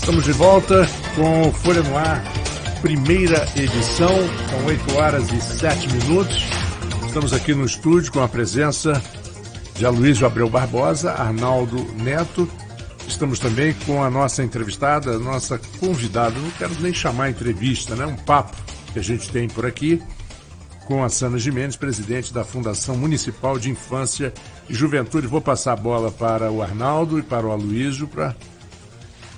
Estamos de volta com o Folha no Ar, primeira edição, com 8h07. Estamos aqui no estúdio com a presença de Aloysio Abreu Barbosa, Arnaldo Neto. Estamos também com a nossa entrevistada, a nossa convidada, não quero nem chamar entrevista, né? Um papo que a gente tem por aqui, com a Sana Gimenez, presidente da Fundação Municipal de Infância e Juventude. Vou passar a bola para o Arnaldo e para o Aloysio para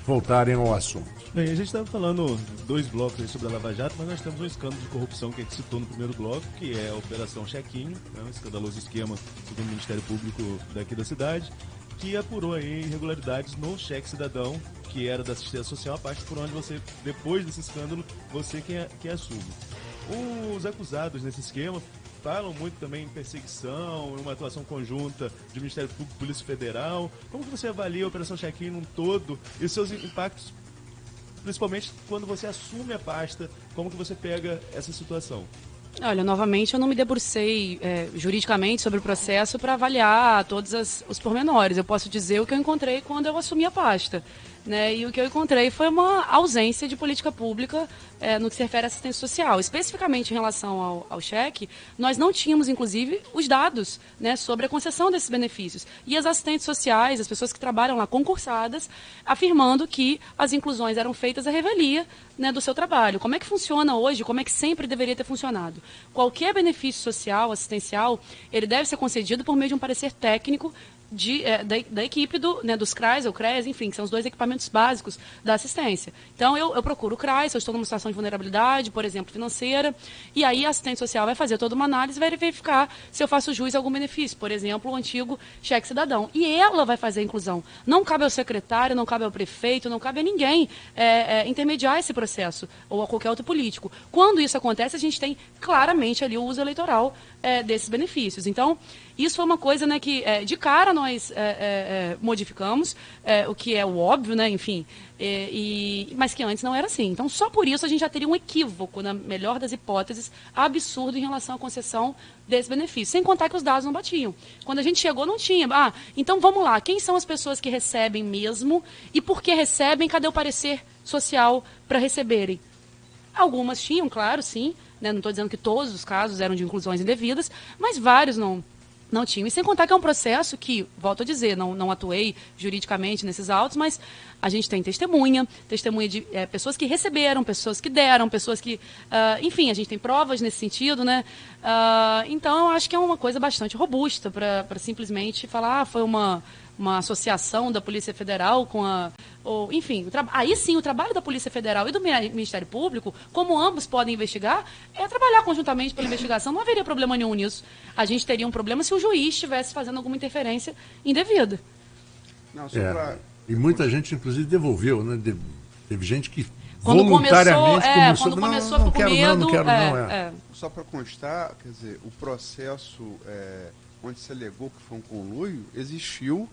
voltarem ao assunto. Bem, a gente estava falando 2 blocos aí sobre a Lava Jato, mas nós temos um escândalo de corrupção que a gente citou no primeiro bloco, que é a Operação Chequinho, né, um escandaloso esquema segundo o Ministério Público daqui da cidade, que apurou aí irregularidades no cheque cidadão, que era da assistência social, a parte por onde você, depois desse escândalo, você que assume. Os acusados nesse esquema falam muito também em perseguição, em uma atuação conjunta de Ministério Público e Polícia Federal. Como que você avalia a Operação Chequinho num todo e os seus impactos, principalmente quando você assume a pasta? Como que você pega essa situação? Olha, novamente, eu não me debrucei juridicamente sobre o processo para avaliar todos os pormenores. Eu posso dizer o que eu encontrei quando eu assumi a pasta. Né? E o que eu encontrei foi uma ausência de política pública no que se refere à assistência social. Especificamente em relação ao cheque, nós não tínhamos, inclusive, os dados, né, sobre a concessão desses benefícios. E as assistentes sociais, as pessoas que trabalham lá concursadas, afirmando que as inclusões eram feitas à revelia, né, do seu trabalho. Como é que funciona hoje? Como é que sempre deveria ter funcionado? Qualquer benefício social, assistencial, ele deve ser concedido por meio de um parecer técnico da equipe dos CRAs ou CREAS, enfim, que são os 2 equipamentos básicos da assistência. Então, eu procuro o CRAS, se eu estou numa situação de vulnerabilidade, por exemplo, financeira, e aí a assistente social vai fazer toda uma análise e vai verificar se eu faço jus a algum benefício, por exemplo, o antigo cheque cidadão. E ela vai fazer a inclusão. Não cabe ao secretário, não cabe ao prefeito, não cabe a ninguém intermediar esse processo, ou a qualquer outro político. Quando isso acontece, a gente tem claramente ali o uso eleitoral desses benefícios. Então, isso foi uma coisa, né, que de cara nós modificamos, o que é o óbvio, né, enfim, mas que antes não era assim. Então, só por isso a gente já teria um equívoco, na melhor das hipóteses, absurdo em relação à concessão desse benefício. Sem contar que os dados não batiam. Quando a gente chegou, não tinha. Então vamos lá, quem são as pessoas que recebem mesmo e por que recebem? Cadê o parecer social para receberem? Algumas tinham, claro, sim, né, não estou dizendo que todos os casos eram de inclusões indevidas, mas vários não tinham. E sem contar que é um processo que, volto a dizer, não atuei juridicamente nesses autos, mas a gente tem testemunha de pessoas que receberam, pessoas que deram, pessoas que... enfim, a gente tem provas nesse sentido, né? Então, eu acho que é uma coisa bastante robusta para simplesmente falar, foi uma associação da Polícia Federal com enfim, aí sim, o trabalho da Polícia Federal e do Ministério Público, como ambos podem investigar, é trabalhar conjuntamente pela investigação. Não haveria problema nenhum nisso. A gente teria um problema se o juiz estivesse fazendo alguma interferência indevida. Não, e muita gente, inclusive, devolveu, né? Teve gente que voluntariamente começou não quero medo, não quero não. Só para constar, quer dizer, o processo onde se alegou que foi um conluio, existiu.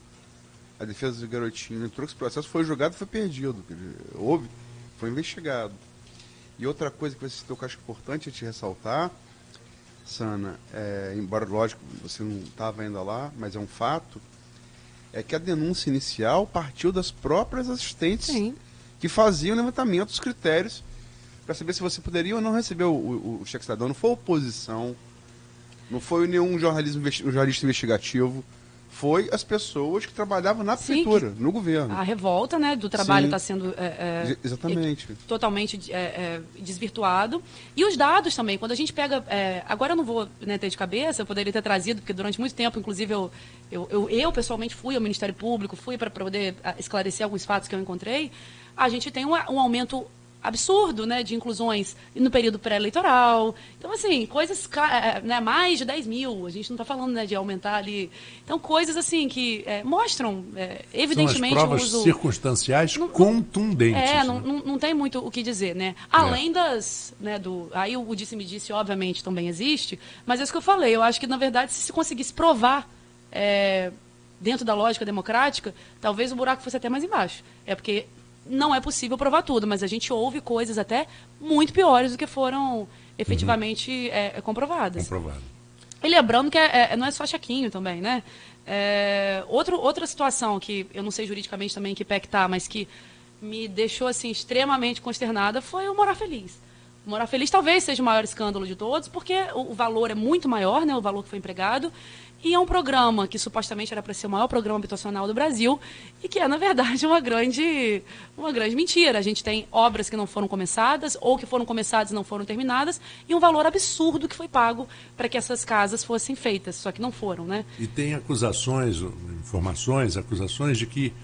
A defesa do garotinho entrou, esse processo foi julgado e foi perdido. Foi investigado. E outra coisa que você citou que eu acho importante te ressaltar, Sana, embora, lógico, você não estava ainda lá, mas é um fato, é que a denúncia inicial partiu das próprias assistentes Sim. que faziam o levantamento dos critérios para saber se você poderia ou não receber o cheque cidadão. Não foi oposição, não foi nenhum jornalista investigativo, foi as pessoas que trabalhavam na prefeitura, no governo. A revolta, né, do trabalho está sendo exatamente totalmente desvirtuado. E os dados também, quando a gente pega... agora eu não vou, né, ter de cabeça, eu poderia ter trazido, porque durante muito tempo, inclusive, eu pessoalmente fui ao Ministério Público, fui para poder esclarecer alguns fatos que eu encontrei. A gente tem um aumento absurdo, né, de inclusões no período pré-eleitoral. Então, assim, coisas, né, mais de 10 mil, a gente não está falando, né, de aumentar ali. Então, coisas assim que mostram, evidentemente, são as provas circunstanciais contundentes. Não tem muito o que dizer, né? Além das, né, aí o disse-me-disse, obviamente, também existe, mas é isso que eu falei, eu acho que, na verdade, se conseguisse provar dentro da lógica democrática, talvez o buraco fosse até mais embaixo. Porque não é possível provar tudo, mas a gente ouve coisas até muito piores do que foram efetivamente comprovadas. E lembrando que não é só chequinho também, né? Outra situação que eu não sei juridicamente também que pé que tá, mas que me deixou assim extremamente consternada foi o Morar Feliz. O Morar Feliz talvez seja o maior escândalo de todos, porque o valor é muito maior, né, o valor que foi empregado, e é um programa que supostamente era para ser o maior programa habitacional do Brasil e que é, na verdade, uma grande mentira. A gente tem obras que não foram começadas ou que foram começadas e não foram terminadas e um valor absurdo que foi pago para que essas casas fossem feitas, só que não foram, né? E tem acusações de que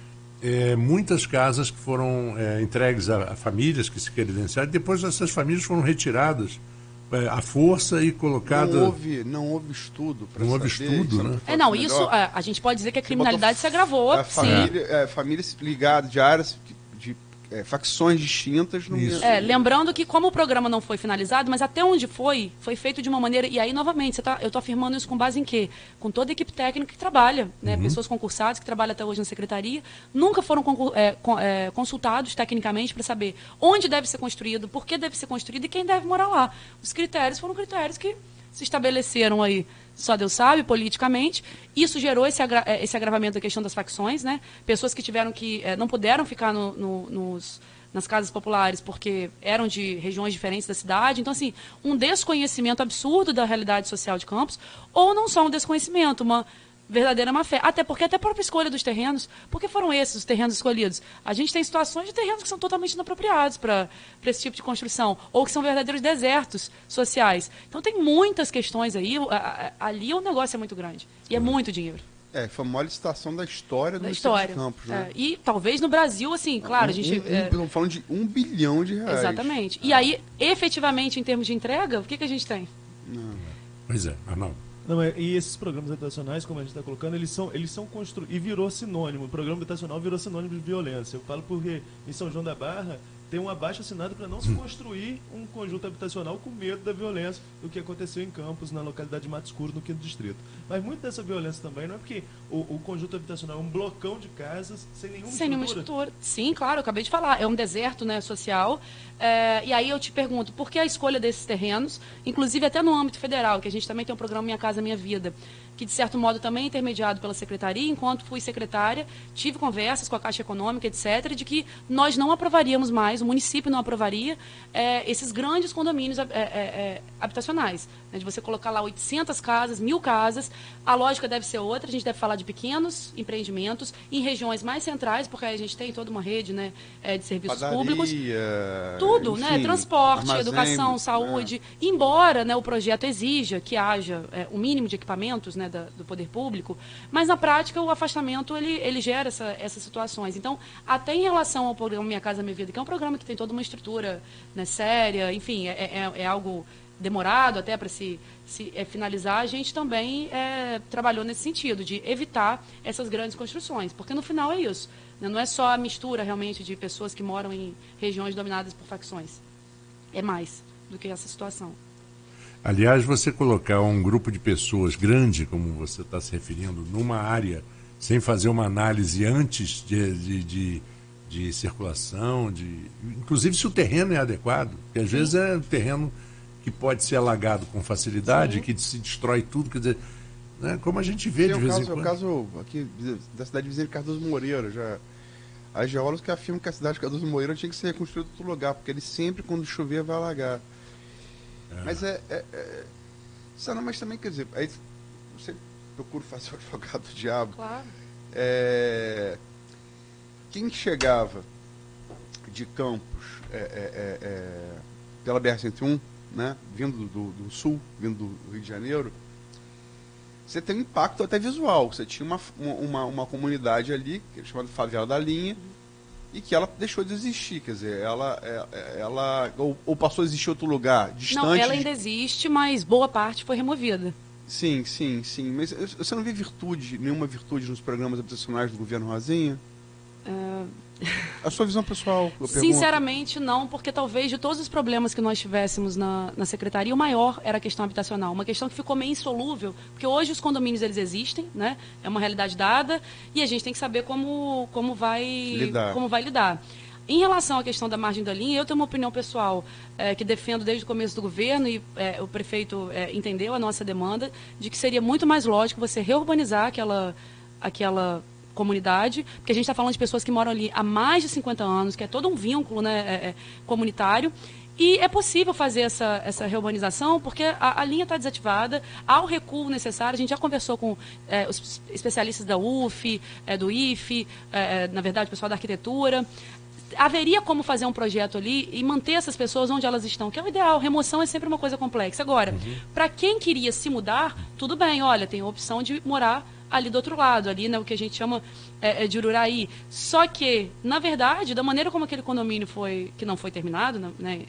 muitas casas que foram entregues a famílias que se credenciaram, depois essas famílias foram retiradas à força e colocadas... Não houve estudo para saber. Não houve estudo, né? Isso a gente pode dizer que a criminalidade se agravou. Famílias ligadas de áreas de facções distintas. Lembrando que como o programa não foi finalizado, mas até onde foi feito de uma maneira... E aí, novamente, eu estou afirmando isso com base em quê? Com toda a equipe técnica que trabalha, né? Pessoas concursadas que trabalham até hoje na secretaria, nunca foram consultados tecnicamente para saber onde deve ser construído, por que deve ser construído e quem deve morar lá. Os critérios foram critérios que se estabeleceram aí, só Deus sabe, politicamente. Isso gerou esse agravamento da questão das facções, né? Pessoas que tiveram que não puderam ficar nas casas populares porque eram de regiões diferentes da cidade. Então, assim, um desconhecimento absurdo da realidade social de Campos, ou não só um desconhecimento, uma verdadeira má fé. Até porque até a própria escolha dos terrenos, porque foram esses os terrenos escolhidos? A gente tem situações de terrenos que são totalmente inapropriados para esse tipo de construção, ou que são verdadeiros desertos sociais. Então tem muitas questões aí, ali o negócio é muito grande. E é muito dinheiro. Foi a maior licitação da história do município de Campos, né? E talvez no Brasil, assim, claro, a gente... Estamos falando de R$1 bilhão. Exatamente. E aí, efetivamente, em termos de entrega, o que a gente tem? Pois é, Arnaldo. Não, e esses programas habitacionais, como a gente está colocando, eles são construídos. E virou sinônimo. O programa habitacional virou sinônimo de violência. Eu falo porque em São João da Barra tem um abaixo-assinado para não se construir um conjunto habitacional com medo da violência do que aconteceu em Campos, na localidade de Mato Escuro, no 5º Distrito. Mas muito dessa violência também não é porque o conjunto habitacional é um blocão de casas sem nenhuma estrutura. Sim, claro, eu acabei de falar. É um deserto, né, social. E aí eu te pergunto, por que a escolha desses terrenos, inclusive até no âmbito federal, que a gente também tem um programa Minha Casa Minha Vida, que de certo modo também é intermediado pela secretaria. Enquanto fui secretária, tive conversas com a Caixa Econômica, etc., de que nós não aprovaríamos mais, o município não aprovaria esses grandes condomínios habitacionais, né, de você colocar lá 800 casas, 1.000 casas. A lógica deve ser outra, a gente deve falar de pequenos empreendimentos em regiões mais centrais, porque aí a gente tem toda uma rede, né, de serviços públicos. Tudo, enfim, né, transporte, armazém, educação, saúde. Embora, né, o projeto exija que haja o mínimo de equipamentos, né, do poder público, mas na prática o afastamento ele gera essas situações. Então, até em relação ao programa Minha Casa Minha Vida, que é um programa que tem toda uma estrutura, né, séria, enfim, é algo demorado até para se finalizar, a gente também trabalhou nesse sentido, de evitar essas grandes construções, porque no final é isso, né? Não é só a mistura realmente de pessoas que moram em regiões dominadas por facções, é mais do que essa situação. Aliás, você colocar um grupo de pessoas grande, como você está se referindo, numa área, sem fazer uma análise antes de circulação, inclusive se o terreno é adequado, porque às vezes é um terreno que pode ser alagado com facilidade, sim, que se destrói tudo, quer dizer, né, como a gente vê de vez em quando. É o caso aqui da cidade vizinha de Cardoso Moreira, há geólogos que afirmam que a cidade de Cardoso Moreira tinha que ser reconstruída em outro lugar, porque ele sempre, quando chover, vai alagar. Mas mas também, quer dizer, aí você procura fazer o advogado do diabo. Claro. Quem chegava de Campos pela BR-101, né, vindo do sul, vindo do Rio de Janeiro, você tem um impacto até visual. Você tinha uma comunidade ali, que é chamada Favela da Linha, e que ela deixou de existir, quer dizer, ela ou passou a existir em outro lugar, distante... Não, ela ainda existe, mas boa parte foi removida. Sim, mas você não vê nenhuma virtude nos programas habitacionais do governo Rosinha? A sua visão pessoal, eu pergunto. Sinceramente, não, porque talvez de todos os problemas que nós tivéssemos na secretaria, o maior era a questão habitacional. Uma questão que ficou meio insolúvel, porque hoje os condomínios eles existem, né? É uma realidade dada, e a gente tem que saber como vai lidar. Em relação à questão da margem da linha, eu tenho uma opinião pessoal que defendo desde o começo do governo, e o prefeito entendeu a nossa demanda, de que seria muito mais lógico você reurbanizar aquela comunidade, porque a gente está falando de pessoas que moram ali há mais de 50 anos, que é todo um vínculo, né, comunitário. E é possível fazer essa reurbanização porque a linha está desativada, há o recuo necessário. A gente já conversou com os especialistas da UF, do IFE, na verdade, o pessoal da arquitetura. Haveria como fazer um projeto ali e manter essas pessoas onde elas estão, que é o ideal. Remoção é sempre uma coisa complexa. Agora, para quem queria se mudar, tudo bem, olha, tem a opção de morar ali do outro lado, ali, né, o que a gente chama de Ururaí. Só que, na verdade, da maneira como aquele condomínio que não foi terminado, né,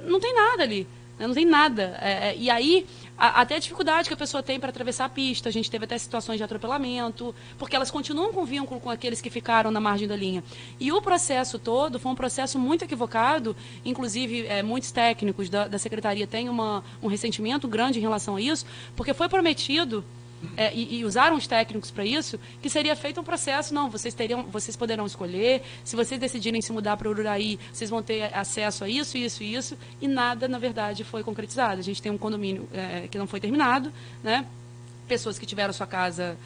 não tem nada ali, né, não tem nada. E aí, até a dificuldade que a pessoa tem para atravessar a pista, a gente teve até situações de atropelamento, porque elas continuam com vínculo com aqueles que ficaram na margem da linha. E o processo todo foi um processo muito equivocado, inclusive muitos técnicos da Secretaria têm um ressentimento grande em relação a isso, porque foi prometido... E usaram os técnicos para isso, que seria feito um processo, não, vocês poderão escolher, se vocês decidirem se mudar para Ururaí, vocês vão ter acesso a isso, isso e isso, e nada, na verdade, foi concretizado. A gente tem um condomínio que não foi terminado, né? Pessoas que tiveram sua casa...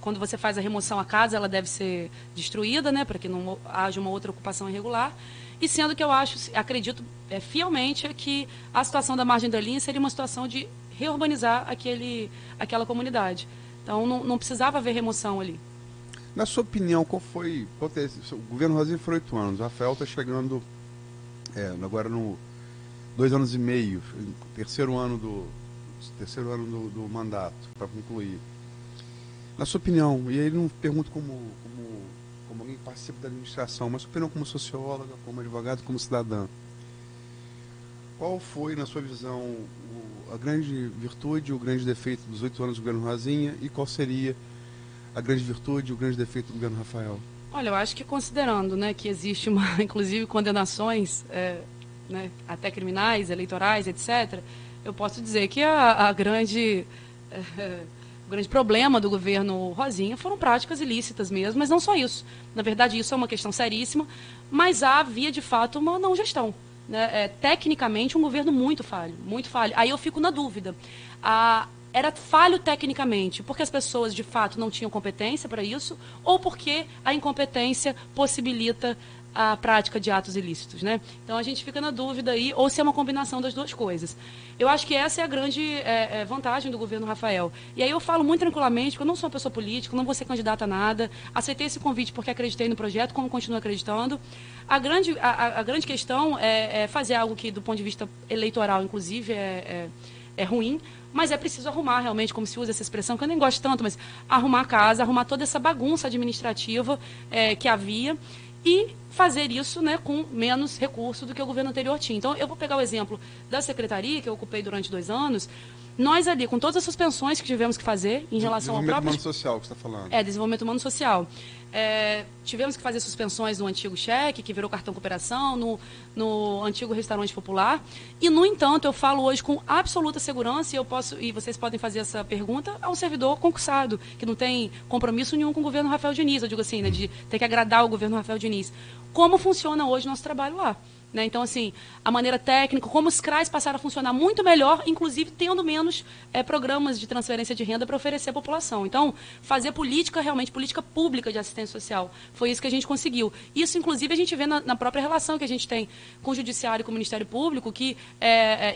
quando você faz a remoção, a casa ela deve ser destruída, né, para que não haja uma outra ocupação irregular. E sendo que eu acredito fielmente que a situação da margem da linha seria uma situação de reurbanizar aquela comunidade. Então, não precisava haver remoção ali. Na sua opinião, qual foi... O governo Rosinha foi 8 anos, o Rafael está chegando agora no 2 anos e meio, terceiro ano do mandato, para concluir. Na sua opinião, e aí não pergunto como alguém que participa da administração, mas sua opinião como socióloga, como advogado, como cidadã, qual foi, na sua visão, a grande virtude, o grande defeito dos 8 anos do governo Rosinha e qual seria a grande virtude e o grande defeito do governo Rafael? Olha, eu acho que considerando, né, que existe inclusive condenações né, até criminais, eleitorais, etc., eu posso dizer que o grande problema do governo Rosinha foram práticas ilícitas mesmo, mas não só isso. Na verdade, isso é uma questão seríssima, mas havia, de fato, uma não gestão. Né, tecnicamente, um governo muito falho, muito falho. Aí eu fico na dúvida. Era falho tecnicamente porque as pessoas, de fato, não tinham competência para isso ou porque a incompetência possibilita a prática de atos ilícitos, né? Então, a gente fica na dúvida aí, ou se é uma combinação das duas coisas. Eu acho que essa é a grande vantagem do governo Rafael. E aí eu falo muito tranquilamente, porque eu não sou uma pessoa política, não vou ser candidata a nada, aceitei esse convite porque acreditei no projeto, como continuo acreditando. A grande questão é fazer algo que, do ponto de vista eleitoral, inclusive, é ruim, mas é preciso arrumar realmente, como se usa essa expressão, que eu nem gosto tanto, mas arrumar a casa, arrumar toda essa bagunça administrativa que havia, e fazer isso, né, com menos recurso do que o governo anterior tinha. Então, eu vou pegar o exemplo da secretaria, que eu ocupei durante 2 anos. Nós ali, com todas as suspensões que tivemos que fazer em relação ao próprio... Desenvolvimento humano social que você está falando. Desenvolvimento humano social. Tivemos que fazer suspensões no antigo cheque, que virou cartão cooperação, no antigo restaurante popular. E, no entanto, eu falo hoje com absoluta segurança, e vocês podem fazer essa pergunta a um servidor concursado, que não tem compromisso nenhum com o governo Rafael Diniz. Eu digo assim, né, de ter que agradar o governo Rafael Diniz. Como funciona hoje o nosso trabalho lá? Né? Então, assim, a maneira técnica, como os CRAs passaram a funcionar muito melhor, inclusive tendo menos programas de transferência de renda para oferecer à população. Então, fazer política, realmente, política pública de assistência social, foi isso que a gente conseguiu. Isso, inclusive, a gente vê na própria relação que a gente tem com o Judiciário e com o Ministério Público, que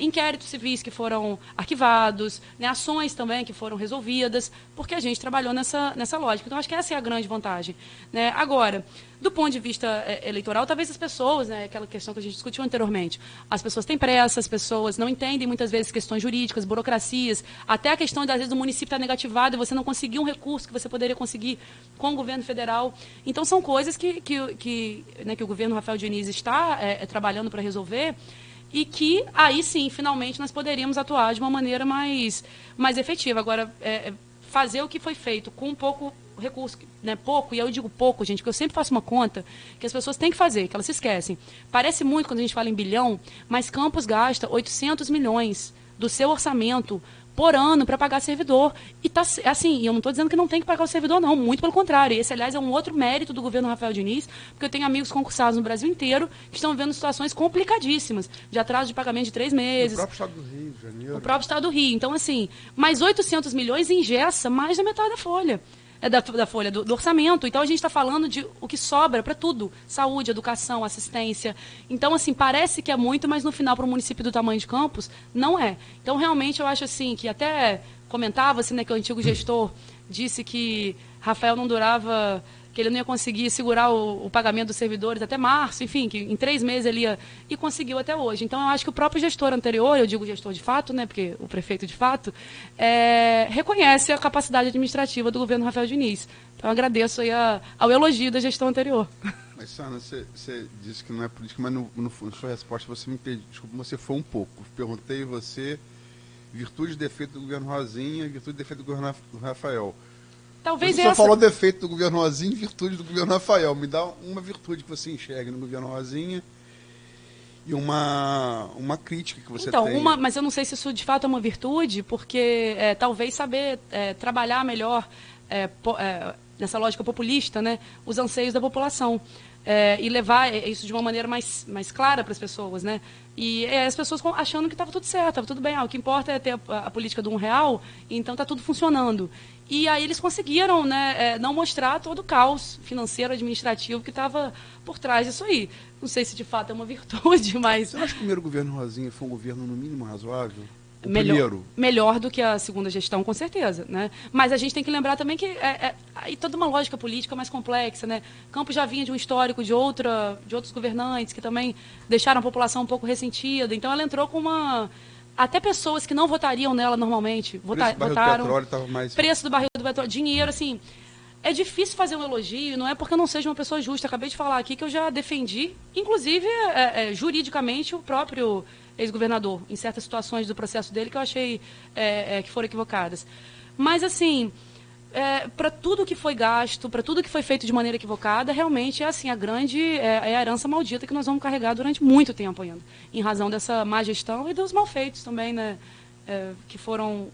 inquéritos civis que foram arquivados, né, ações também que foram resolvidas, porque a gente trabalhou nessa lógica. Então, acho que essa é a grande vantagem. Né? Agora, do ponto de vista eleitoral, talvez as pessoas, né, aquela questão que a gente discutiu anteriormente, as pessoas têm pressa, as pessoas não entendem muitas vezes questões jurídicas, burocracias, até a questão de, às vezes, o município estar negativado e você não conseguir um recurso que você poderia conseguir com o governo federal. Então, são coisas que o governo Rafael Diniz está trabalhando para resolver e que, aí sim, finalmente, nós poderíamos atuar de uma maneira mais efetiva. Agora, fazer o que foi feito com um pouco recurso, né, pouco, e eu digo pouco, gente, porque eu sempre faço uma conta que as pessoas têm que fazer, que elas se esquecem. Parece muito quando a gente fala em bilhão, mas Campos gasta 800 milhões do seu orçamento por ano para pagar servidor. E tá assim, e eu não estou dizendo que não tem que pagar o servidor, não, muito pelo contrário. Esse, aliás, é um outro mérito do governo Rafael Diniz, porque eu tenho amigos concursados no Brasil inteiro que estão vendo situações complicadíssimas, de atraso de pagamento de 3 meses. O próprio Estado do Rio de Janeiro. O próprio Estado do Rio. Então, assim, mais 800 milhões engessa mais da metade da folha. da folha do orçamento. Então a gente está falando de o que sobra para tudo: saúde, educação, assistência. Então, assim, parece que é muito, mas no final, para um município do tamanho de Campos, não é. Então, realmente, eu acho assim que até comentava-se, né, que o antigo gestor disse que Rafael não durava, que ele não ia conseguir segurar o pagamento dos servidores até março, enfim, que em 3 meses ele ia, e conseguiu até hoje. Então, eu acho que o próprio gestor anterior, eu digo gestor de fato, né, porque o prefeito de fato, reconhece a capacidade administrativa do governo Rafael Diniz. Então, eu agradeço aí ao elogio da gestão anterior. Mas, Sandra, você disse que não é política, mas na sua resposta você me pediu, desculpa, você foi um pouco. Perguntei você virtude e defeito do governo Rosinha e virtude e defeito do governo Rafael. Talvez você só falou defeito do governo Rosinha e virtude do governo Rafael. Me dá uma virtude que você enxerga no governo Rosinha e uma crítica que você tem. Mas eu não sei se isso de fato é uma virtude, porque talvez saber trabalhar melhor nessa lógica populista, né, os anseios da população. E levar isso de uma maneira mais clara para as pessoas, né? E as pessoas achando que estava tudo certo, estava tudo bem. O que importa é ter a política do R$1, então está tudo funcionando. E aí eles conseguiram, né, não mostrar todo o caos financeiro, administrativo que estava por trás disso aí. Não sei se de fato é uma virtude, mas... Você acha que o primeiro governo Rosinha foi um governo no mínimo razoável? Melhor do que a segunda gestão, com certeza, né? Mas a gente tem que lembrar também que aí toda uma lógica política mais complexa, né? Campos já vinha de um histórico de outros governantes que também deixaram a população um pouco ressentida. Então ela entrou com até pessoas que não votariam nela normalmente votaram. Preço do barril do petróleo, dinheiro, assim. É difícil fazer um elogio, não é porque eu não seja uma pessoa justa. Acabei de falar aqui que eu já defendi, inclusive juridicamente, o próprio ex-governador, em certas situações do processo dele que eu achei que foram equivocadas. Mas, assim, para tudo que foi gasto, para tudo que foi feito de maneira equivocada, realmente é assim, a herança maldita que nós vamos carregar durante muito tempo ainda, em razão dessa má gestão e dos malfeitos também, né, que foram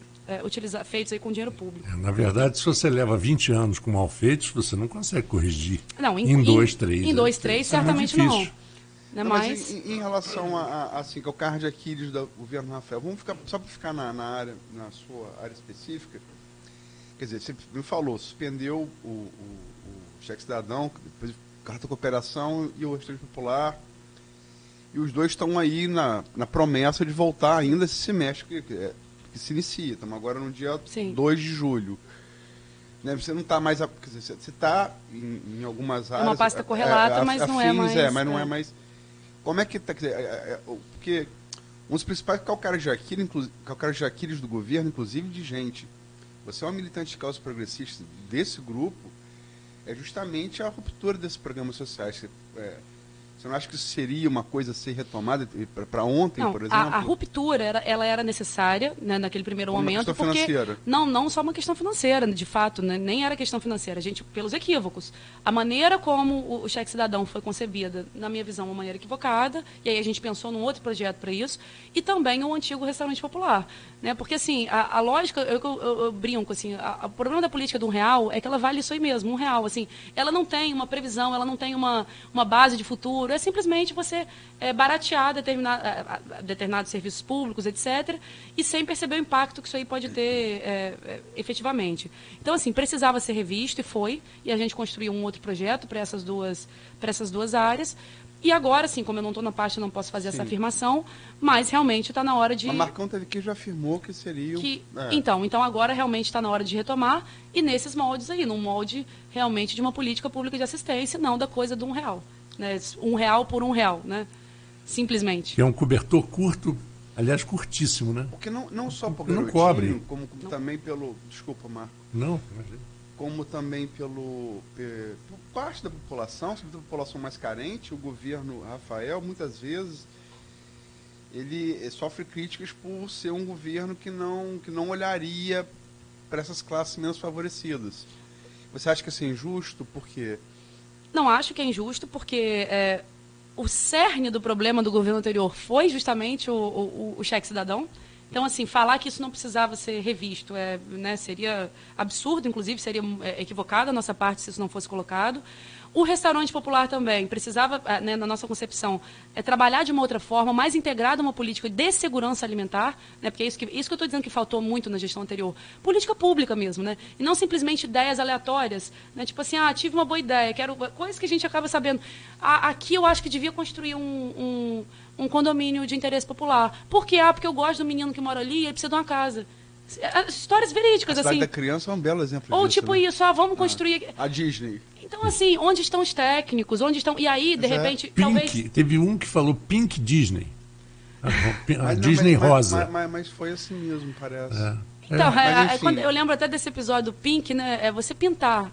feitos aí com dinheiro público. Na verdade, se você leva 20 anos com malfeitos, você não consegue corrigir. Não, em 2, 3. Em 2, 3, certamente não. Não, mas em relação assim, que é o carro de Aquiles do governo Rafael, vamos ficar, só para ficar na sua área específica, quer dizer, você me falou, suspendeu o cheque cidadão, depois carta de cooperação e o restante popular, e os dois estão aí na promessa de voltar ainda esse semestre que se inicia. Estamos agora no dia 2 de julho. Né? Você não está mais... Quer dizer, você está em algumas áreas... É uma pasta correlata, mas não é mais... mas não é mais... Como é que está... Porque um dos principais calcanhares de Aquiles do governo, inclusive de gente, você é uma militante de causas progressistas desse grupo, é justamente a ruptura desses programas sociais. Você não acha que isso seria uma coisa a ser retomada para ontem, não, por exemplo? A ruptura ela era necessária, né, naquele primeiro momento, porque financeira. Não só uma questão financeira, de fato, né, nem era questão financeira, pelos equívocos. A maneira como o cheque cidadão foi concebida, na minha visão, uma maneira equivocada, e aí a gente pensou num outro projeto para isso, e também o antigo restaurante popular, né? Porque assim, a lógica, eu brinco assim, o problema da política do R$1 é que ela vale isso aí mesmo, R$1, assim, ela não tem uma previsão, ela não tem uma base de futuro. É simplesmente você baratear determinados serviços públicos, etc., e sem perceber o impacto que isso aí pode ter efetivamente. Então, assim, precisava ser revisto, e foi, e a gente construiu um outro projeto para essas duas áreas. E agora, assim, como eu não estou na pasta, não posso fazer essa afirmação, mas realmente está na hora de... A Marcão teve que já afirmou que seria... Então agora realmente está na hora de retomar, e nesses moldes aí, num molde realmente de uma política pública de assistência, não da coisa de R$1. Né, R$1 por R$1, né? Simplesmente. Que é um cobertor curto, aliás, curtíssimo, né? Porque não só por garotinho, não cobre. como também pelo... Desculpa, Marco. Não. Como também por parte da população, sobretudo a população mais carente, o governo Rafael, muitas vezes, ele sofre críticas por ser um governo que não olharia para essas classes menos favorecidas. Você acha que isso é injusto? Por quê? Não acho que é injusto, porque o cerne do problema do governo anterior foi justamente o cheque cidadão. Então, assim, falar que isso não precisava ser revisto né, seria absurdo, inclusive, seria equivocado da nossa parte se isso não fosse colocado. O restaurante popular também precisava, né, na nossa concepção, trabalhar de uma outra forma, mais integrada a uma política de segurança alimentar, né, porque é isso que eu estou dizendo que faltou muito na gestão anterior. Política pública mesmo, né? E não simplesmente ideias aleatórias, né? Tipo assim, tive uma boa ideia, quero coisas que a gente acaba sabendo. Aqui eu acho que devia construir um condomínio de interesse popular. Por quê? Porque eu gosto do menino que mora ali e ele precisa de uma casa. Histórias verídicas, a Cidade assim. da Criança é um belo exemplo Ou disso, tipo né? isso, vamos construir... A Disney. Então, assim, onde estão os técnicos? Onde estão... E aí, de repente, talvez... Teve um que falou Pink Disney. A Mas Disney rosa. Mas foi assim mesmo, parece. Então, Mas, enfim. eu lembro até desse episódio do Pink, né? Você pintar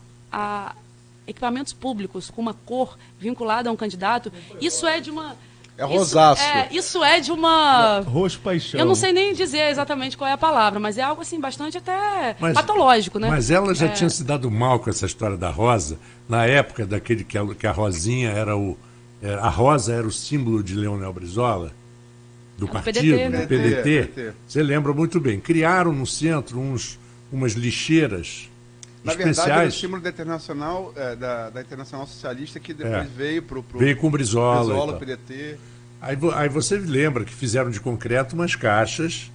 equipamentos públicos com uma cor vinculada a um candidato, isso é de uma... rosaço. Isso é de uma... Roxo paixão. Eu não sei nem dizer exatamente qual é a palavra, mas é algo assim bastante até patológico, né? Mas ela já tinha se dado mal com essa história da rosa, na época daquele que a rosinha era a rosa era o símbolo de Leonel Brizola, do partido, PDT, né? do PDT. Você lembra muito bem. Criaram no centro umas lixeiras Na especiais. verdade, era o símbolo da Internacional, da Internacional Socialista, que depois veio veio com Brizola, PDT. Aí você lembra que fizeram de concreto umas caixas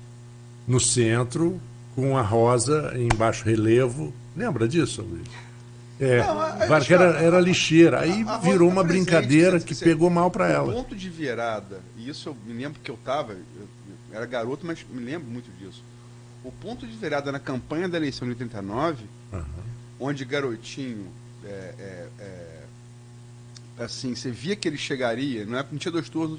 no centro com a rosa em baixo relevo. Lembra disso, Luiz? Que era lixeira. Aí virou uma brincadeira que pegou mal para ela. O ponto de virada, e isso eu me lembro que eu era garoto, mas me lembro muito disso. O ponto de virada na campanha da eleição de 89, onde Garotinho, assim, você via que ele chegaria, não tinha 2 turnos,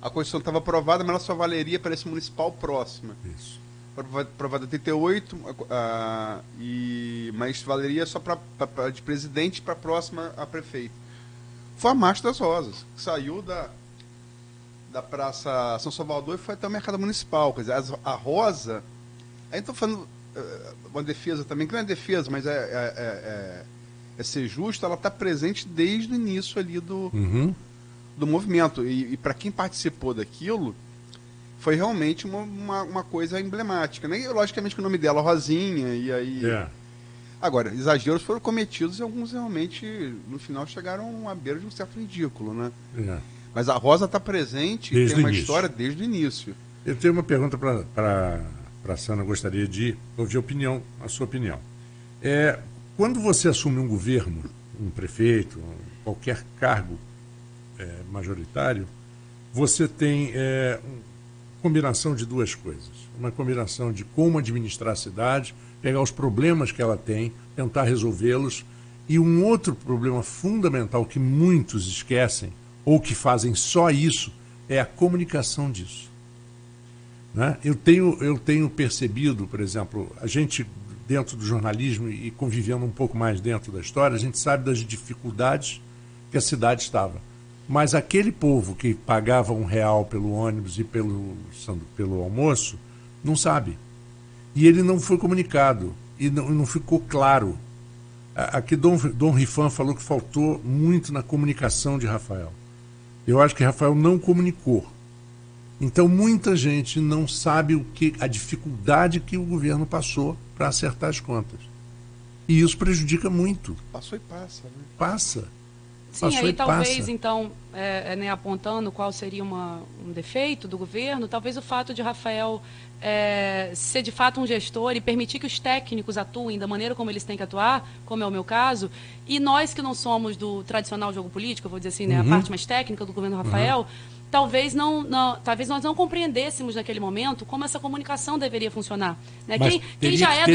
a Constituição estava aprovada, mas ela só valeria para esse municipal próxima. Isso. Aprovada em 88, mas valeria só de presidente para a próxima a prefeito. Foi a Marcha das Rosas, que saiu da Praça São Salvador e foi até o Mercado Municipal. Quer dizer, a rosa... Aí estou falando uma defesa também, que não é defesa, mas é ser justo, ela está presente desde o início ali do movimento. E para quem participou daquilo, foi realmente uma coisa emblemática. Né? E, logicamente, que o nome dela é Rosinha, e aí... Agora, exageros foram cometidos e alguns realmente, no final, chegaram à beira de um certo ridículo, né? Mas a Rosa está presente e tem uma história desde o início. Eu tenho uma pergunta para a Sandra, gostaria de ouvir a sua opinião. Quando você assume um governo, um prefeito, qualquer cargo majoritário, você tem combinação de 2 coisas. Uma combinação de como administrar a cidade, pegar os problemas que ela tem, tentar resolvê-los, e um outro problema fundamental que muitos esquecem, ou que fazem só isso, é a comunicação disso. Né? Eu tenho percebido, por exemplo, a gente dentro do jornalismo e convivendo um pouco mais dentro da história, a gente sabe das dificuldades que a cidade estava. Mas aquele povo que pagava R$1 pelo ônibus e pelo almoço, não sabe. E ele não foi comunicado, e não ficou claro. Aqui Dom Rifan falou que faltou muito na comunicação de Rafael. Eu acho que Rafael não comunicou. Então muita gente não sabe a dificuldade que o governo passou para acertar as contas. E isso prejudica muito. Passou e passa, né? Passa. Sim, aí talvez, então, né, apontando qual seria um defeito do governo, talvez o fato de Rafael ser de fato um gestor e permitir que os técnicos atuem da maneira como eles têm que atuar, como é o meu caso, e nós que não somos do tradicional jogo político, eu vou dizer assim, né, a parte mais técnica do governo Rafael, talvez nós não compreendêssemos naquele momento como essa comunicação deveria funcionar. Né? Quem já é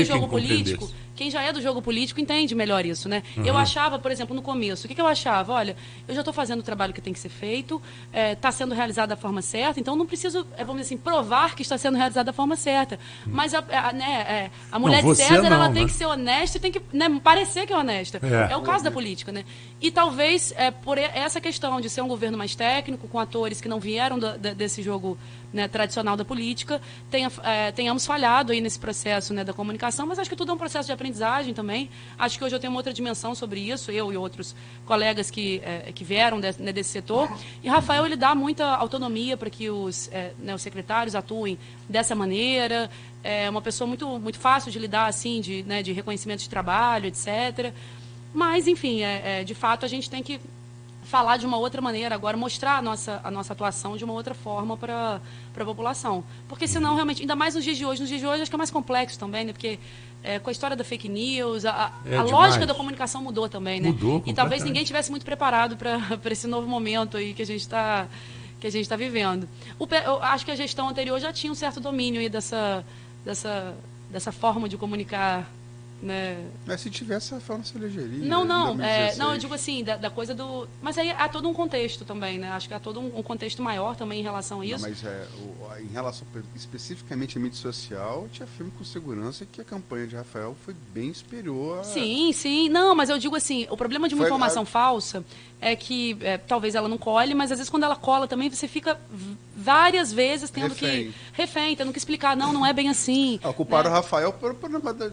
do jogo político, entende melhor isso, né? Eu achava, por exemplo, no começo, o que eu achava? Olha, eu já estou fazendo o trabalho que tem que ser feito, está sendo realizado da forma certa, então não preciso, vamos dizer assim, provar que está sendo realizado da forma certa. Mas a mulher de César, ela tem que ser honesta e tem que, né, parecer que é honesta. É o caso da política, né? E talvez, por essa questão de ser um governo mais técnico, com atores que não vieram desse jogo, né, tradicional da política, tenhamos falhado aí nesse processo, né, da comunicação, mas acho que tudo é um processo de aprendizagem. aprendizagem também. Acho que hoje eu tenho uma outra dimensão sobre isso, eu e outros colegas que vieram desse setor. E Rafael, ele dá muita autonomia para que os secretários atuem dessa maneira. É uma pessoa muito, muito fácil de lidar, assim, de reconhecimento de trabalho, etc. Mas, enfim, de fato, a gente tem que falar de uma outra maneira agora, mostrar a nossa atuação de uma outra forma para a população. Porque senão, realmente, ainda mais nos dias de hoje acho que é mais complexo também, né? Porque com a história da fake news, a lógica da comunicação mudou também, né? Mudou, e talvez ninguém tivesse muito preparado para esse novo momento aí que a gente está vivendo. Eu acho que a gestão anterior já tinha um certo domínio aí dessa forma de comunicar, né? Mas se tivesse, a forma se elegeria. Não, eu digo assim, da coisa do... Mas aí há todo um contexto também, né? Acho que há todo um contexto maior também em relação a isso. Não, mas em relação especificamente à mídia social, eu te afirmo com segurança que a campanha de Rafael foi bem superior a... Sim. Não, mas eu digo assim, o problema de uma informação falsa é que talvez ela não cole, mas às vezes quando ela cola também você fica várias vezes tendo refém, tendo que explicar, não é bem assim. Culparam o Rafael por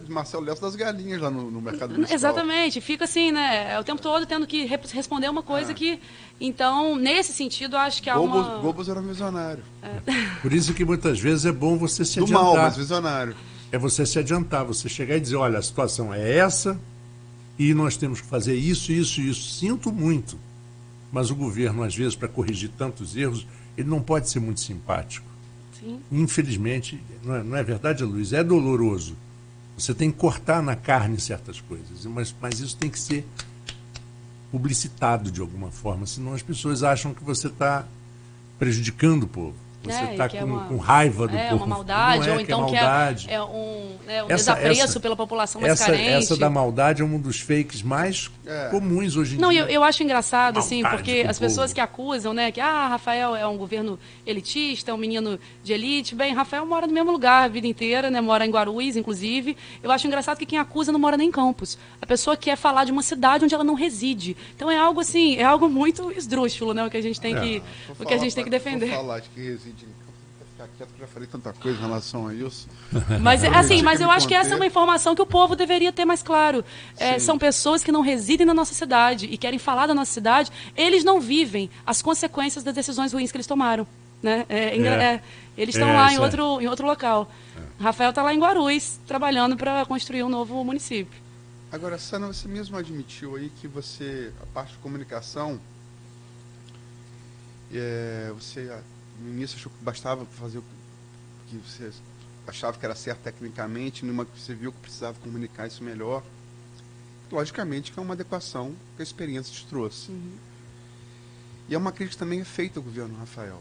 Marcelo Lessa das galinhas lá no mercado municipal. Exatamente, fica assim, né? O tempo todo tendo que responder uma coisa que... Então, nesse sentido, acho que há Goebbels era um visionário. Por isso que muitas vezes é bom você se adiantar. Do mal, mas visionário. É você se adiantar, você chegar e dizer, olha, a situação é essa e nós temos que fazer isso. Sinto muito, mas o governo, às vezes, para corrigir tantos erros, ele não pode ser muito simpático. Sim. Infelizmente, não é verdade, Luiz? É doloroso. Você tem que cortar na carne certas coisas, mas isso tem que ser publicitado de alguma forma, senão as pessoas acham que você está prejudicando o povo. Você está com raiva do povo. É uma maldade, ou então que é um desapreço pela população mais carente. Essa da maldade é um dos fakes mais comuns hoje em dia. Não, eu acho engraçado, assim, porque as pessoas que acusam, né, que Rafael é um governo elitista, é um menino de elite. Bem, Rafael mora no mesmo lugar a vida inteira, né, mora em Guarulhos, inclusive. Eu acho engraçado que quem acusa não mora nem em Campos. A pessoa quer falar de uma cidade onde ela não reside. Então é algo assim, é algo muito esdrúxulo, né, o que a gente tem que defender. Vou falar de que reside em Campos, vou ficar quieto, porque eu já falei tanta coisa em relação a isso. Mas eu acho que essa é uma informação que o povo deveria ter mais claro. São pessoas que não residem na nossa cidade e querem falar da nossa cidade. Eles não vivem as consequências das decisões ruins que eles tomaram, né? Eles estão lá em outro local. Rafael está lá em Guarulhos, trabalhando para construir um novo município. Agora, Sana, você mesmo admitiu aí que a parte de comunicação, você no início achou que bastava fazer o que você achava que era certo tecnicamente, numa que você viu que precisava comunicar isso melhor. Logicamente que é uma adequação que a experiência te trouxe. Uhum. E é uma crítica também feita ao governo Rafael.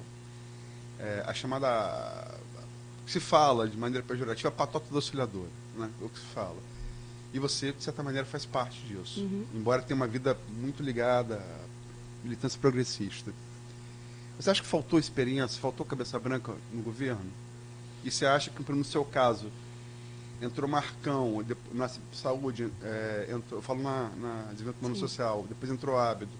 A chamada, que se fala de maneira pejorativa, a patota do auxiliador, né? É o que se fala. E você, de certa maneira, faz parte disso. Uhum. Embora tenha uma vida muito ligada à militância progressista. Você acha que faltou experiência, faltou cabeça branca no governo? E você acha que, no seu caso, entrou Marcão, na saúde, eu falo na desenvolvimento social, depois entrou Ábido,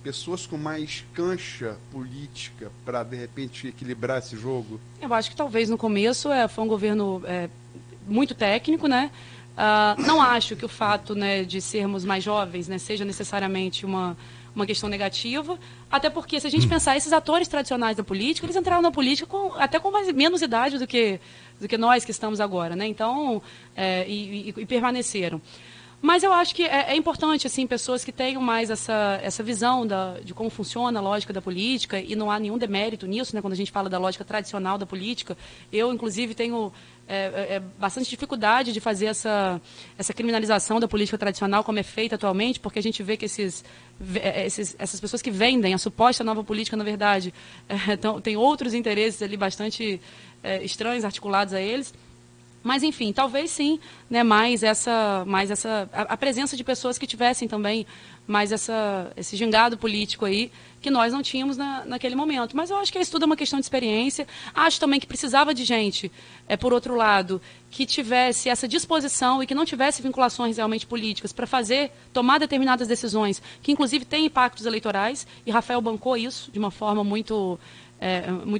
pessoas com mais cancha política para, de repente, equilibrar esse jogo? Eu acho que talvez no começo foi um governo muito técnico, né? Não acho que o fato, né, de sermos mais jovens, né, seja necessariamente uma questão negativa, até porque, se a gente pensar, esses atores tradicionais da política, eles entraram na política até com menos idade do que nós que estamos agora, né? Então, e permaneceram. Mas eu acho que é importante, assim, pessoas que tenham mais essa visão de como funciona a lógica da política, e não há nenhum demérito nisso, né, quando a gente fala da lógica tradicional da política. Eu, inclusive, tenho bastante dificuldade de fazer essa criminalização da política tradicional como é feita atualmente, porque a gente vê que essas pessoas que vendem a suposta nova política, na verdade, tem outros interesses ali bastante estranhos, articulados a eles. Mas, enfim, talvez sim, né, a presença de pessoas que tivessem também mais esse gingado político aí, que nós não tínhamos naquele momento. Mas eu acho que isso tudo é uma questão de experiência. Acho também que precisava de gente, por outro lado, que tivesse essa disposição e que não tivesse vinculações realmente políticas para tomar determinadas decisões, que inclusive têm impactos eleitorais, e Rafael bancou isso de uma forma muito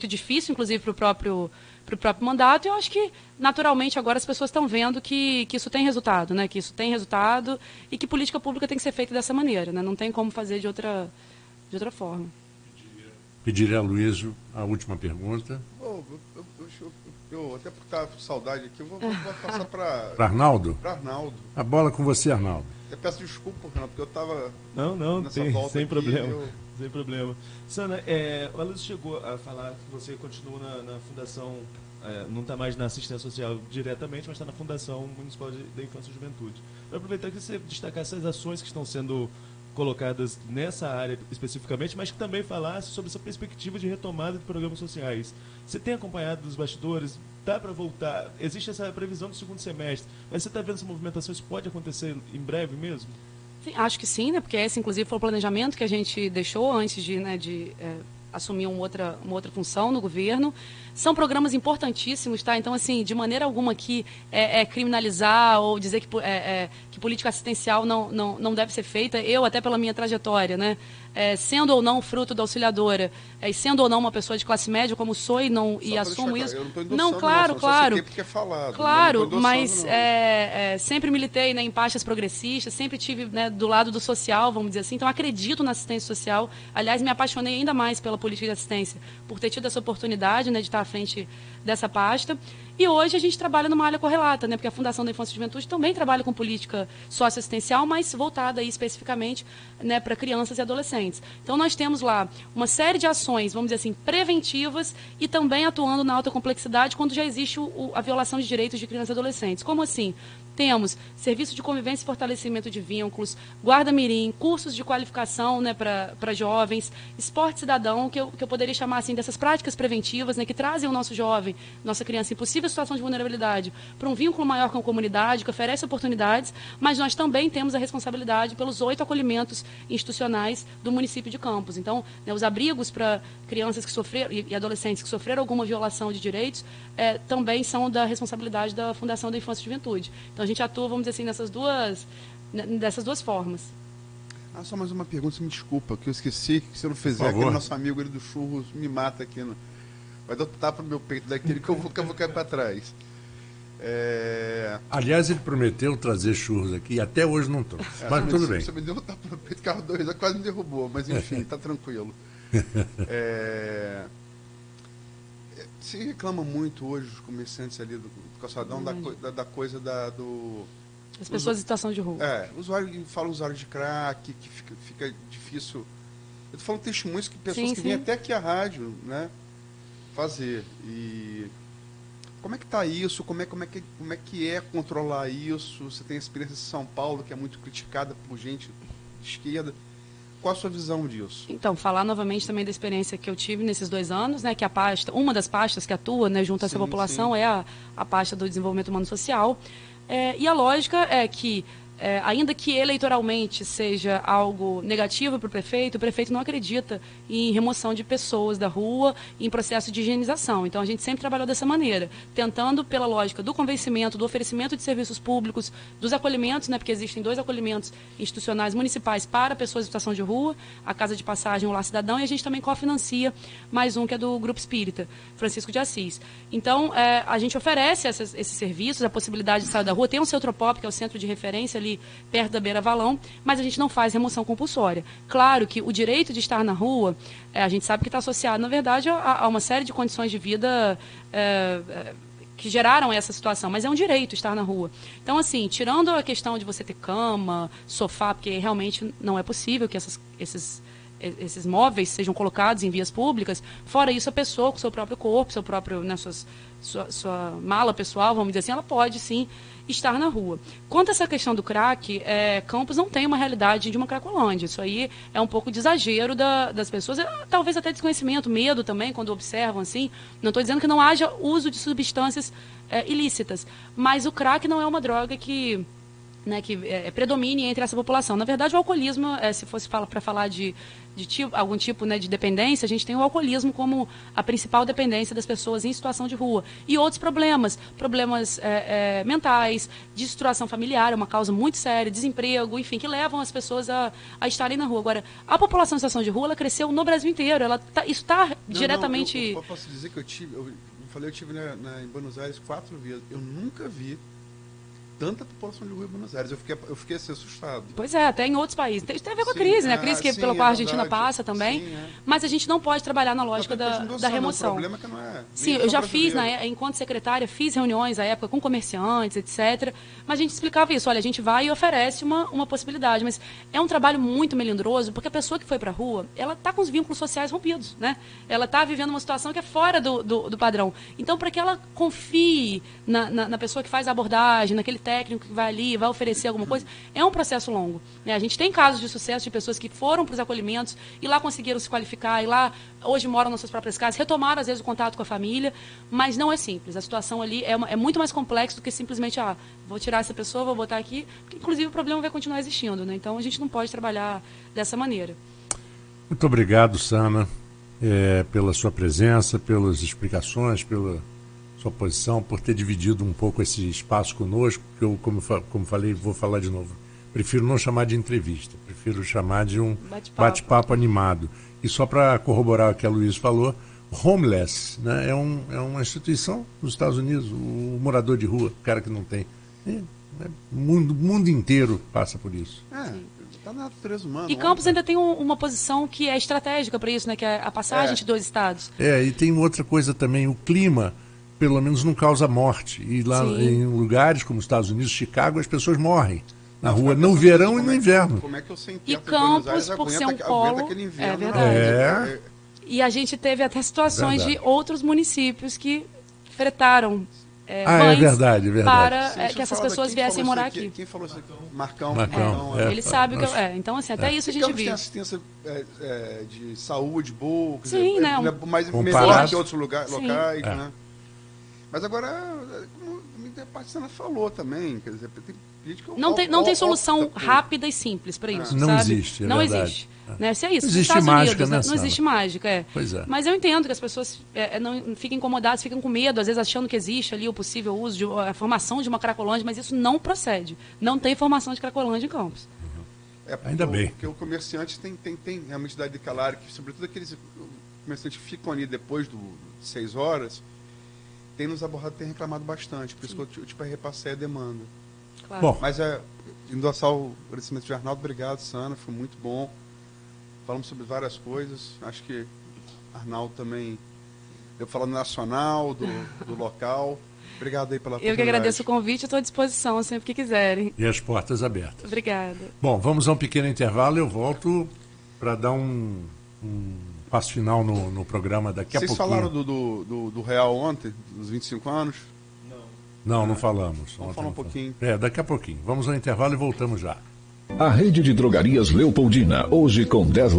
difícil, inclusive para o o próprio mandato, e eu acho que, naturalmente, agora as pessoas estão vendo que isso tem resultado, né? Que isso tem resultado e que política pública tem que ser feita dessa maneira, né? Não tem como fazer de outra forma. Pediria a Luísio a última pergunta. Eu até por estar com saudade aqui, eu vou passar para Arnaldo? Arnaldo. A bola com você, Arnaldo. Eu peço desculpa, Renato, porque eu estava nessa volta sem aqui, problema. Sem problema. Sana, o Aloysio chegou a falar que você continua na Fundação, não está mais na assistência social diretamente, mas está na Fundação Municipal da Infância e Juventude. Eu aproveitar que você destacar essas ações que estão sendo colocadas nessa área especificamente, mas que também falasse sobre essa perspectiva de retomada de programas sociais. Você tem acompanhado dos bastidores? Dá para voltar? Existe essa previsão do segundo semestre, mas você está vendo essa movimentação? Isso pode acontecer em breve mesmo? Sim, acho que sim, né? Porque esse, inclusive, foi o planejamento que a gente deixou antes de assumir uma outra função no governo. São programas importantíssimos, tá? Então, assim, de maneira alguma aqui criminalizar ou dizer que política assistencial não deve ser feita. Eu, até pela minha trajetória, né? Sendo ou não fruto da auxiliadora, e sendo ou não uma pessoa de classe média, como sou e assumo isso. Eu não estou endossando, claro. Porque é falado. Claro, mas sempre militei, né, em pastas progressistas, sempre tive, né, do lado do social, vamos dizer assim. Então, acredito na assistência social. Aliás, me apaixonei ainda mais pela política de assistência, por ter tido essa oportunidade, né, de estar à frente dessa pasta. E hoje a gente trabalha numa área correlata, né? Porque a Fundação da Infância e Juventude também trabalha com política socioassistencial, mas voltada aí especificamente, né, para crianças e adolescentes. Então nós temos lá uma série de ações, vamos dizer assim, preventivas e também atuando na alta complexidade quando já existe a violação de direitos de crianças e adolescentes. Como assim? Temos serviço de convivência e fortalecimento de vínculos, guarda-mirim, cursos de qualificação, né, para jovens, esporte cidadão, que eu poderia chamar assim dessas práticas preventivas, né, que trazem o nosso jovem, nossa criança em possível situação de vulnerabilidade para um vínculo maior com a comunidade, que oferece oportunidades, mas nós também temos a responsabilidade pelos 8 acolhimentos institucionais do município de Campos. Então, né, os abrigos para crianças que sofreram e adolescentes que sofreram alguma violação de direitos também são da responsabilidade da Fundação da Infância e Juventude. Então, a gente atua, vamos dizer assim, dessas duas formas. Só mais uma pergunta, você me desculpa, que eu esqueci, que se eu não fizer, aquele nosso amigo ali do churros me mata aqui. Vai dar um tapa no meu peito daquele que eu vou cair para trás. Aliás, ele prometeu trazer churros aqui e até hoje não trouxe. Mas tudo bem. Você me deu um tapa no peito, carro 2 quase me derrubou, mas enfim, tá tranquilo. Se reclama muito hoje os comerciantes ali do calçadão da coisa as pessoas em situação de rua. Fala usuário de crack, que fica difícil. Eu tô falando testemunhos que pessoas que vêm até aqui à rádio, né, fazer. E como é que está isso? Como é que é controlar isso? Você tem a experiência de São Paulo, que é muito criticada por gente de esquerda. Qual a sua visão disso? Então, falar novamente também da experiência que eu tive nesses 2 anos, né, que a pasta, uma das pastas que atua, né, junto a essa população é a pasta do Desenvolvimento Humano Social. E a lógica é que, ainda que eleitoralmente seja algo negativo para o prefeito não acredita em remoção de pessoas da rua, em processo de higienização. Então, a gente sempre trabalhou dessa maneira, tentando, pela lógica do convencimento, do oferecimento de serviços públicos, dos acolhimentos, né, porque existem 2 acolhimentos institucionais municipais para pessoas em situação de rua, a Casa de Passagem, o Lar Cidadão, e a gente também cofinancia mais um que é do Grupo Espírita, Francisco de Assis. Então, a gente oferece esses serviços, a possibilidade de sair da rua, tem o Centropop, que é o centro de referência ali perto da Beira Valão, mas a gente não faz remoção compulsória. Claro que o direito de estar na rua, a gente sabe que está associado, na verdade, a uma série de condições de vida que geraram essa situação, mas é um direito estar na rua. Então, assim, tirando a questão de você ter cama, sofá, porque realmente não é possível que esses móveis sejam colocados em vias públicas, fora isso, a pessoa com seu próprio corpo, seu próprio, né, sua mala pessoal, vamos dizer assim, ela pode, sim, estar na rua. Quanto a essa questão do crack, Campos não tem uma realidade de uma cracolândia. Isso aí é um pouco de exagero das pessoas, talvez até desconhecimento, medo também, quando observam assim. Não estou dizendo que não haja uso de substâncias ilícitas, mas o crack não é uma droga que predomine entre essa população. Na verdade, o alcoolismo, se fosse para falar de algum tipo, né, de dependência, a gente tem o alcoolismo como a principal dependência das pessoas em situação de rua. E outros problemas mentais, de estruturação familiar, é uma causa muito séria, desemprego, enfim, que levam as pessoas a estarem na rua. Agora, a população em situação de rua, ela cresceu no Brasil inteiro. Isso está diretamente... Eu posso dizer que eu falei, eu estive em Buenos Aires 4 vezes. Eu nunca vi tanta população de rua em Buenos Aires. Eu fiquei assim, assustado. Pois é, até em outros países. Tem a ver com a crise, né? A crise pela qual a Argentina passa também. Sim, Mas a gente não pode trabalhar na lógica da remoção. O problema é que não é. Sim, eu já fiz, enquanto secretária, fiz reuniões à época com comerciantes, etc. Mas a gente explicava isso. Olha, a gente vai e oferece uma possibilidade. Mas é um trabalho muito melindroso, porque a pessoa que foi para a rua, ela está com os vínculos sociais rompidos, né? Ela está vivendo uma situação que é fora do padrão. Então, para que ela confie na pessoa que faz a abordagem, naquele técnico que vai ali, vai oferecer alguma coisa, é um processo longo, né? A gente tem casos de sucesso de pessoas que foram para os acolhimentos e lá conseguiram se qualificar, e lá hoje moram nas suas próprias casas, retomaram às vezes o contato com a família, mas não é simples. A situação ali é muito mais complexa do que simplesmente, vou tirar essa pessoa, vou botar aqui, porque inclusive o problema vai continuar existindo, né? Então a gente não pode trabalhar dessa maneira. Muito obrigado, Sana, pela sua presença, pelas explicações, pela sua posição, por ter dividido um pouco esse espaço conosco, que eu, como falei, vou falar de novo, prefiro não chamar de entrevista, prefiro chamar de um bate-papo animado. E só para corroborar o que a Luiz falou, Homeless, né, é uma instituição nos Estados Unidos, o morador de rua, o cara que não tem. O mundo inteiro passa por isso. Está na natureza humana. E Campos ainda tem uma posição que é estratégica para isso, né, que é a passagem de 2 estados. E tem outra coisa também, o clima pelo menos não causa morte. E lá em lugares como os Estados Unidos, Chicago, as pessoas morrem na rua, no verão e no inverno. Como é que eu sei E Campos, por ser um polo, é verdade. E a gente teve até situações de outros municípios que fretaram mães verdade. para que essas pessoas viessem morar aqui. Quem falou isso aqui? Marcão. Ele sabe o que então, assim, até isso a gente viu. Tem assistência de saúde boa, sim, né? Mais melhor que outros locais, né? Mas agora, como a Patsana falou também, quer dizer, tem política... Não tem solução rápida e simples para isso, não sabe? Existe, não verdade. existe. Né? Se é isso, não existe Estados mágica, Unidos, não existe mágica. Pois é. Mas eu entendo que as pessoas não fiquem incomodadas, ficam com medo, às vezes achando que existe ali o possível uso, a formação de uma Cracolândia, mas isso não procede. Não tem formação de Cracolândia em Campos. Ainda bem. Porque o comerciante tem a entidade de calário, que sobretudo aqueles comerciantes que ficam ali depois de 6 horas, tem nos abordado, tem reclamado bastante, por isso que eu repassei a demanda. Claro. Bom, mas endossar o agradecimento de Arnaldo, obrigado, Sana, foi muito bom. Falamos sobre várias coisas, acho que Arnaldo também deu falando nacional, do local. Obrigado aí pela oportunidade. Eu que agradeço o convite, estou à disposição sempre que quiserem. E as portas abertas. Obrigada. Bom, vamos a um pequeno intervalo, eu volto para dar um passo final no programa daqui a pouquinho. Vocês falaram do Real ontem, dos 25 anos? Não falamos. Vamos falar um pouquinho. Daqui a pouquinho. Vamos ao intervalo e voltamos já. A rede de drogarias Leopoldina, hoje com 10 lojas.